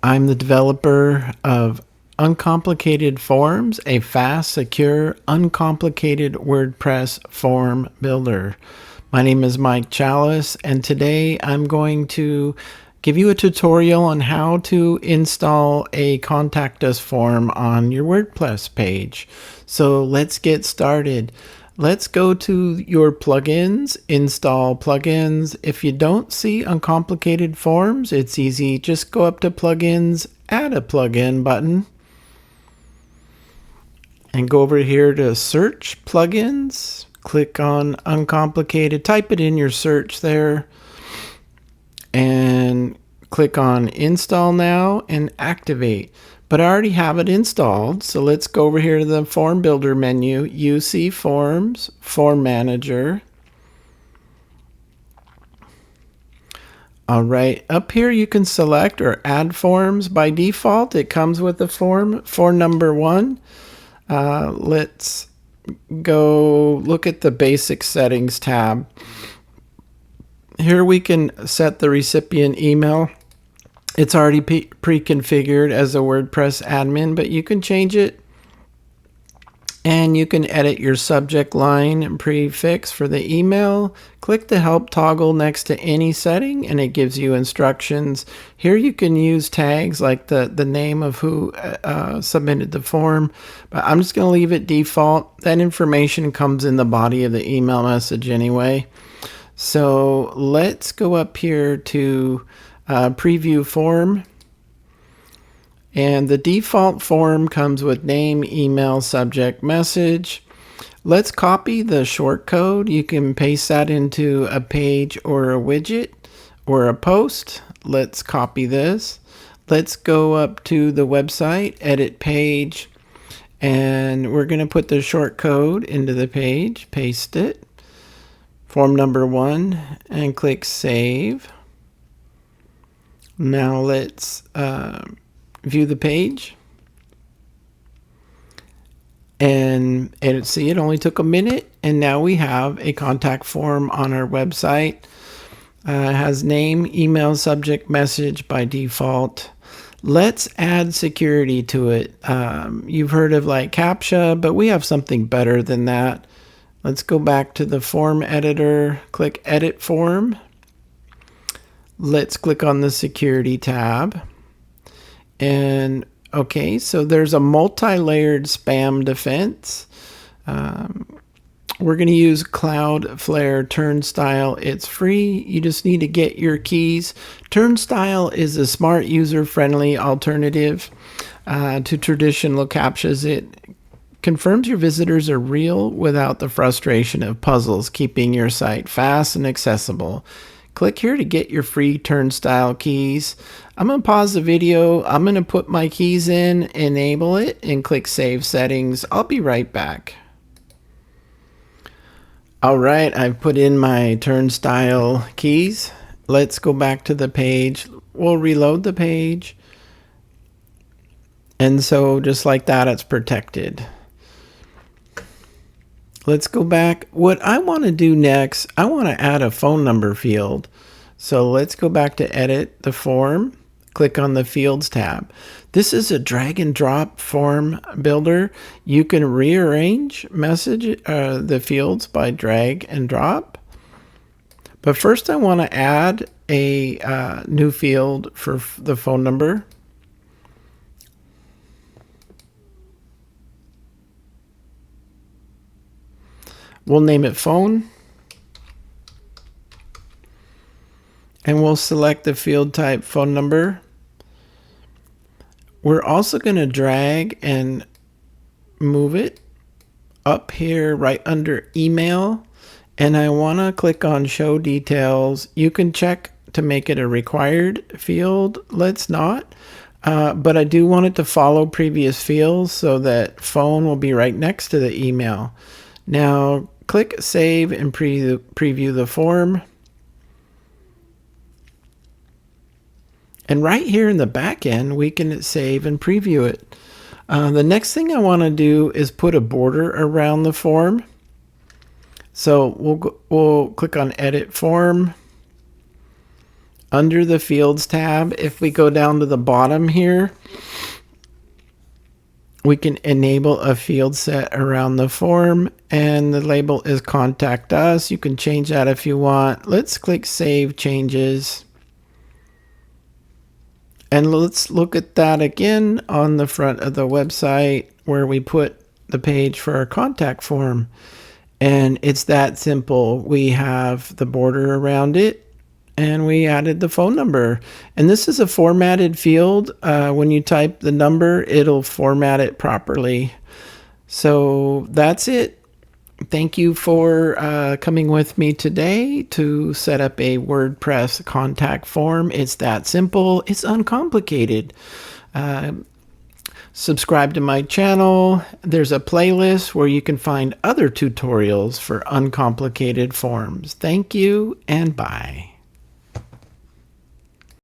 I'm the developer of Uncomplicated Forms, a fast, secure, uncomplicated WordPress form builder. My name is Mike Chalice, and today I'm going to give you a tutorial on how to install a Contact Us form on your WordPress page. So let's get started. Let's go to your plugins, install plugins. If you don't see Uncomplicated Forms, it's easy. Just go up to plugins, add a plugin button, and go over here to search plugins. Click on Uncomplicated, type it in your search there, and click on Install Now and Activate. But I already have it installed, so let's go over here to the Form Builder menu, UC Forms, Form Manager. All right, up here you can select or add forms. By default, it comes with the form for number 1. Let's go look at the Basic Settings tab. Here we can set the recipient email. It's already pre-configured as a WordPress admin, but you can change it. And you can edit your subject line and prefix for the email. Click the help toggle next to any setting and it gives you instructions. Here you can use tags like the name of who submitted the form, but I'm just going to leave it default. That information comes in the body of the email message anyway. So let's go up here to preview form. And the default form comes with name, email, subject, message. Let's copy the shortcode. You can paste that into a page or a widget or a post. Let's copy this. Let's go up to the website, edit page, and we're going to put the shortcode into the page, paste it, form number 1, and click save. Now let's view the page and see it only took a minute, and now we have a contact form on our website. It has name, email, subject, message by default. Let's add security to it. You've heard of like CAPTCHA, but we have something better than that. Let's go back to the form editor, click edit form. Let's click on the security tab. And okay, so there's a multi-layered spam defense. We're going to use Cloudflare Turnstile. It's free. You just need to get your keys. Turnstile is a smart, user-friendly alternative to traditional CAPTCHAs. It confirms your visitors are real without the frustration of puzzles, keeping your site fast and accessible. Click here to get your free Turnstile keys. I'm going to pause the video. I'm going to put my keys in, enable it, and click Save Settings. I'll be right back. All right, I've put in my Turnstile keys. Let's go back to the page. We'll reload the page. And so just like that, it's protected. Let's go back. What I want to do next, I want to add a phone number field. So let's go back to edit the form. Click on the Fields tab. This is a drag and drop form builder. You can rearrange the fields by drag and drop. But first I want to add a new field for the phone number. We'll name it phone. And we'll select the field type phone number. We're also going to drag and move it up here right under email. And I want to click on show details. You can check to make it a required field. Let's not. But I do want it to follow previous fields so that phone will be right next to the email. Now click save and preview the form. And right here in the back end, we can save and preview it. The next thing I want to do is put a border around the form. So we'll click on edit form. Under the Fields tab, if we go down to the bottom here, we can enable a field set around the form, and the label is Contact Us. You can change that if you want. Let's click Save Changes. And let's look at that again on the front of the website where we put the page for our contact form. And it's that simple. We have the border around it, and we added the phone number. And this is a formatted field. When you type the number, it'll format it properly. So that's it. Thank you for coming with me today to set up a WordPress contact form. It's that simple. It's uncomplicated. Subscribe to my channel. There's a playlist where you can find other tutorials for uncomplicated forms. Thank you and bye.